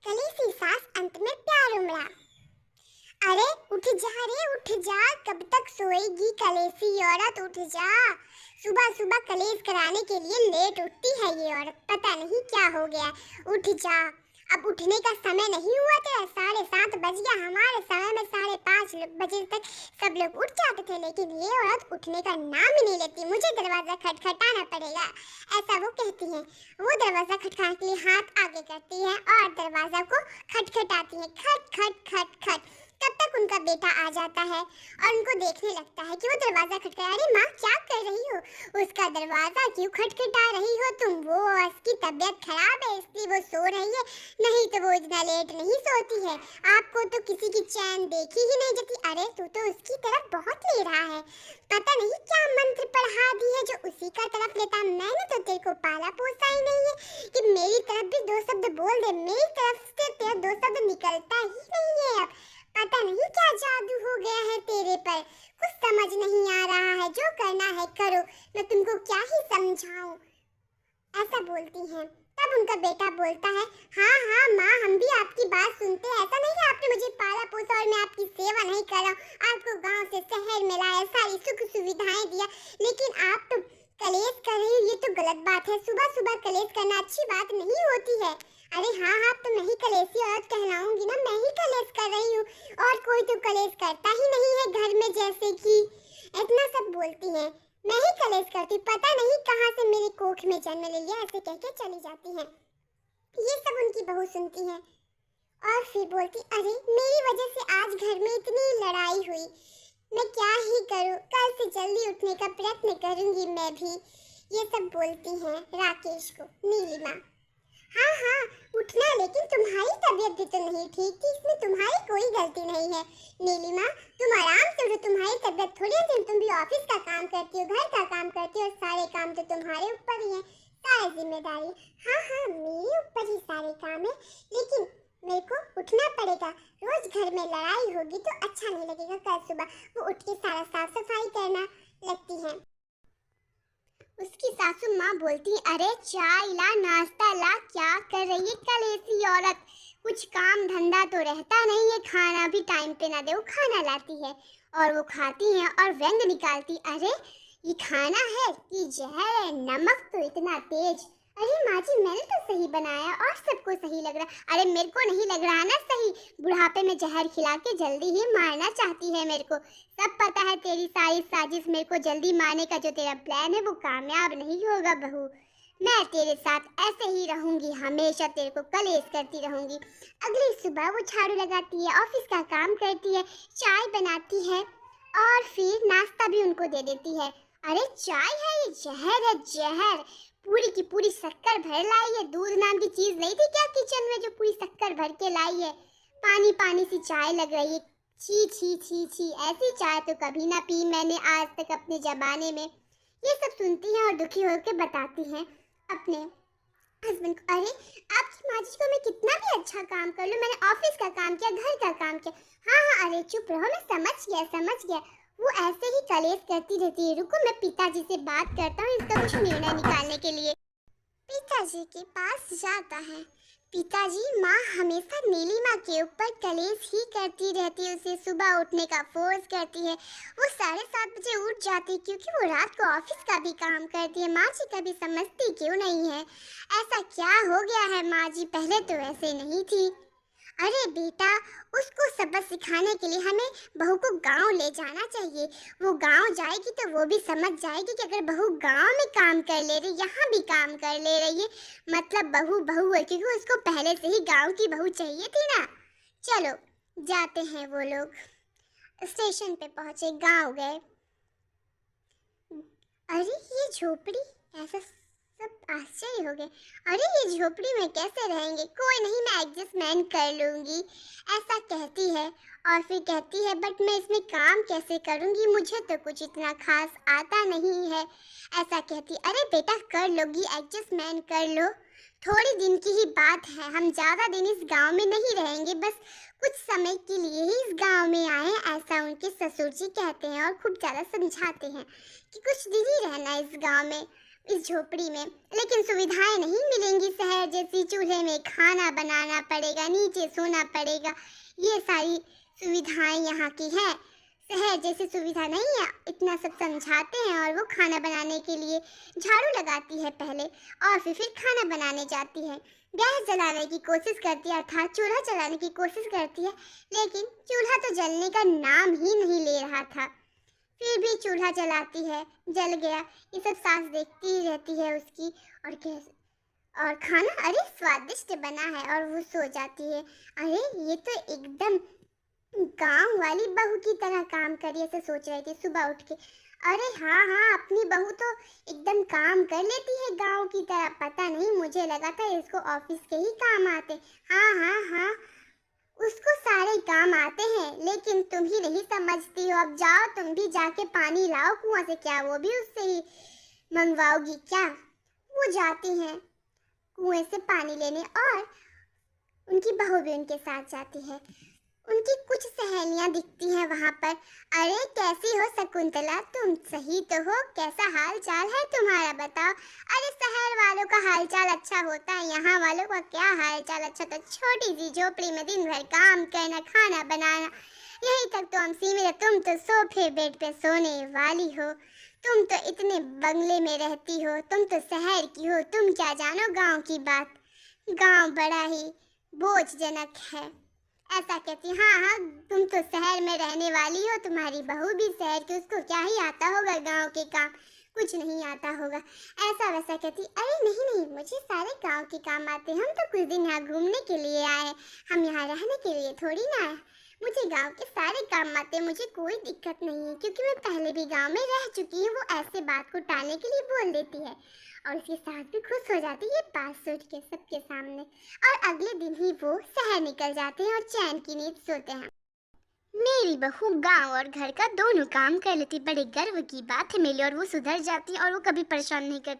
कलेसी सास अंत में प्यार उमड़ा। अरे उठ जा रे उठ जा, कब तक सोएगी कलेसी औरत, उठ जा। सुबह सुबह कलेस कराने के लिए लेट उठती है ये औरत, पता नहीं क्या हो गया। उठ जा, अब उठने का समय नहीं हुआ तेरा, 7:30 बज गया। हमारे समय में 5:30 बजे तक सब लोग उठ जाते थे, लेकिन ये औरत उठने का नाम ही नहीं लेती। मुझे दरवाजा खटखटाना पड़ेगा, ऐसा वो कहती है। वो दरवाजा खटखटाने के लिए हाथ आगे करती है और दरवाजा को खटखटाती है, खट खट खट खट। तब तक उनका बेटा आ जाता है और उनको देखने लगता है कि वो दरवाजा खटखटा। अरे माँ, क्या कर रही हो? उसका दरवाजा क्यों खटखटा रही हो तुम? वो उसकी तबीयत खराब है इसलिए वो सो रही है, नहीं तो वो इतना लेट नहीं सोती है। आपको तो किसी की चैन देखी ही नहीं जाती। अरे तू तो उसकी तरफ बहुत ले रहा है, पता नहीं क्या मंत्र पढ़ा दी है जो उसी का तरफ लेता। मैंने तो तेरे को पाला पोसा ही नहीं है कि मेरी तरफ भी दो शब्द बोल दे। मेरी तरफ से तेरा दो शब्द निकलता ही नहीं है। अब पता नहीं क्या जादू हो गया है तेरे पर, कुछ समझ नहीं आ रहा है। जो करना है करो, मैं तुमको क्या ही समझाऊं, ऐसा बोलती हैं। तब उनका बेटा बोलता है, हाँ हाँ माँ, हम भी आपकी बात सुनते हैं। ऐसा नहीं है आपने मुझे पाला पोसा और मैं आपकी सेवा नहीं कर रहा हूँ। आपको गांव से शहर में लाया, सारी सुख सुविधाएं दिया, लेकिन आप तो कलेश कर रही हो। ये तो गलत बात है, सुबह सुबह कलेश करना अच्छी बात नहीं होती है। अरे हाँ हाँ, तो मैं ही कलेशी औरत कहलाऊंगी ना, मैं ही कलेश कर रही हूँ, और कोई तो कलेश करता ही नहीं है घर में, जैसे कि इतना सब बोलती है। मैं ही कलेश करती, पता नहीं कहाँ से मेरे कोख में जन्म ले लिया, ऐसे कह के चली जाती है। ये सब उनकी बहू सुनती है और फिर बोलती, अरे मेरी वजह से आज घर में इतनी लड़ाई हुई, मैं क्या ही करूं, कल से जल्दी उठने का प्रयत्न करूंगी मैं भी। ये सब बोलती हैं राकेश को नीलिमा। हाँ हाँ उठना, लेकिन तुम्हारी तबीयत भी तो नहीं ठीक थी, इसमें तुम्हारी कोई गलती नहीं है। नीलिमा तुम आराम से उठो, तुम्हारी तबीयत थोड़ी है, तुम भी ऑफिस का काम करती हो, घर का काम करती हो, सारे काम तो तुम्हारे ऊपर ही है, सारी जिम्मेदारी। हाँ हाँ मेरे ऊपर ही सारे काम है, लेकिन मेरे को उठना पड़ेगा। रोज घर में लड़ाई होगी तो अच्छा नहीं लगेगा। कल सुबह वो उठ के सारा साफ सफाई करना लगती है। उसकी सासू माँ बोलती, अरे चाय ला, नाश्ता ला, क्या कर रही है कल ऐसी औरत? कुछ काम धंधा तो रहता नहीं है, खाना भी टाइम पे ना दे। वो खाना लाती है और वो खाती है और व्यंग निकालती, अरे ये खाना है कि जहर है? नमक तो इतना तेज। अरे माँ जी, मैंने तो सही बनाया और सबको सही लग रहा। अरे मेरे को नहीं लग रहा ना सही, बुढ़ापे में जहर खिला के जल्दी ही मारना चाहती है मेरे को। सब पता है तेरी सारी साजिश, मेरे को जल्दी मारने का जो तेरा प्लान है वो कामयाब नहीं होगा बहू। मैं तेरे साथ ऐसे ही रहूंगी, हमेशा तेरे को कलेश करती रहूंगी। अगली सुबह वो झाड़ू लगाती है, ऑफिस का काम करती है, चाय बनाती है और फिर नाश्ता भी उनको दे देती है। अरे चाय है ये, जहर है जहर, पूरी की पूरी शक्कर भर लाई है। दूध नाम की चीज नहीं थी क्या किचन में जो पूरी शक्कर भर के लाई है? पानी पानी सी चाय लग रही है, छी छी छी छी, ऐसी चाय तो कभी ना पी मैंने आज तक अपने जमाने में। ये सब सुनती हैं और दुखी होकर बताती हैं अपने हस्बैंड को, अरे आपकी माँ जी को मैं कितना भी अच्छा काम कर लूँ, मैंने ऑफिस का काम किया, घर का काम किया। हाँ हाँ अरे चुप रहो, मैं समझ गया समझ गया। वो ऐसे ही कलेश करती रहती है। रुको मैं पिताजी से बात करता हूँ इसका कुछ निर्णय निकालने के लिए। पिताजी के पास जाता है। पिताजी, माँ हमेशा नीलिमा के ऊपर कलेश ही करती रहती है, उसे सुबह उठने का फोर्स करती है। वो 7:30 बजे उठ जाती है क्योंकि वो रात को ऑफिस का भी काम करती है। माँ जी कभी समझती क्यों नहीं है? ऐसा क्या हो गया है माँ जी, पहले तो ऐसे नहीं थी। अरे बेटा, उसको सबक सिखाने के लिए हमें बहू को गांव ले जाना चाहिए। वो गांव जाएगी तो वो भी समझ जाएगी कि अगर बहू गांव में काम कर ले रही, यहाँ भी काम कर ले रही है, मतलब बहू बहू है, क्योंकि उसको पहले से ही गांव की बहू चाहिए थी ना। चलो जाते हैं। वो लोग स्टेशन पे पहुंचे, गांव गए। अरे ये झोपड़ी, ऐसा सब आश्चर्य हो गए। अरे ये झोपड़ी में कैसे रहेंगे? कोई नहीं, मैं एडजस्टमेंट कर लूंगी, ऐसा कहती है। और फिर कहती है, बट मैं इसमें काम कैसे करूंगी, मुझे तो कुछ इतना खास आता नहीं है, ऐसा कहती। अरे बेटा कर लोगी, एडजस्टमेंट कर लो, थोड़ी दिन की ही बात है, हम ज़्यादा दिन इस गांव में नहीं रहेंगे, बस कुछ समय के लिए ही इस गांव में आए, ऐसा उनके ससुर जी कहते हैं और खूब ज़्यादा समझाते हैं कि कुछ दिन ही रहना है इस गांव में। इस झोपड़ी में, लेकिन सुविधाएं नहीं मिलेंगी शहर जैसी। चूल्हे में खाना बनाना पड़ेगा, नीचे सोना पड़ेगा, ये सारी सुविधाएं यहाँ की हैं। शहर जैसी सुविधा नहीं है। इतना सब समझाते हैं और वो खाना बनाने के लिए झाड़ू लगाती है पहले, और फिर खाना बनाने जाती है। गैस जलाने की कोशिश करती है, अर्थात चूल्हा जलाने की कोशिश करती है, लेकिन चूल्हा तो जलने का नाम ही नहीं ले रहा था। फिर भी चूल्हा जलाती है, जल गया। ये सब सास देखती ही रहती है उसकी, और कैसे और खाना अरे स्वादिष्ट बना है, और वो सो जाती है। अरे ये तो एकदम गांव वाली बहू की तरह काम करी, ऐसे सोच रही थी सुबह उठ के। अरे हाँ हाँ, अपनी बहू तो एकदम काम कर लेती है गांव की तरह। पता नहीं, मुझे लगा था इसको ऑफिस के ही काम आते। हाँ हाँ हाँ, उसको सारे काम आते हैं, लेकिन तुम ही नहीं समझती हो। अब जाओ तुम भी, जाके पानी लाओ कुआं से। क्या वो भी उससे ही मंगवाओगी क्या? वो जाती हैं कुएं से पानी लेने, और उनकी बहू भी उनके साथ जाती है। उनकी कुछ सहेलियां दिखती हैं वहां पर। अरे कैसी हो शकुंतला, तुम सही तो हो? कैसा हाल चाल है तुम्हारा, बताओ? अरे शहर वालों का हाल चाल अच्छा होता है, यहाँ वालों का क्या हाल चाल अच्छा? तो छोटी सी झोपड़ी में दिन भर काम करना, खाना बनाना, यहीं तक तो हम सीमित। तुम तो सोफे बेड पे सोने वाली हो। तुम तो इतने बंगले में रहती हो, तुम तो शहर की हो। तुम क्या जानो गाँव की बात? गाँव बड़ा ही बोझजनक है, ऐसा कहती। हाँ हाँ, तुम तो शहर में रहने वाली हो, तुम्हारी बहू भी शहर की, उसको क्या ही आता होगा गांव के काम? कुछ नहीं आता होगा, ऐसा वैसा कहती। अरे नहीं नहीं, मुझे सारे गांव के काम आते हैं। हम तो कुछ दिन यहाँ घूमने के लिए आए, हम यहाँ रहने के लिए थोड़ी ना आए। मुझे गांव के सारे काम आते हैं, मुझे कोई दिक्कत नहीं है, क्योंकि मैं पहले भी गांव में रह चुकी हूँ। वो ऐसे बात को टालने के लिए बोल देती है, और उसकी सास भी खुश हो जाती है बात सुन के सबके सामने। और अगले दिन ही वो शहर निकल जाते हैं और चैन की नींद सोते हैं। मेरी बहू गांव और घर का दोनों काम कर लेती, बड़े गर्व की बात है मेरी। और वो सुधर जाती है, और वो कभी परेशान नहीं करती।